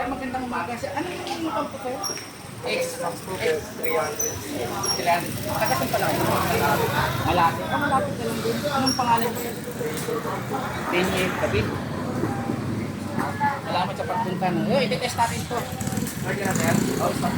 magandang umaga. Ano yung pump ko sa'yo? X. X 300. Kailan? Kagasan pa lang. Malapit. Malapit ka lang din. Anong pangalan mo? 10 years gabi. Salamat sa pagpunta. No? I-test natin ito. Lagi na sir? Oh, stop.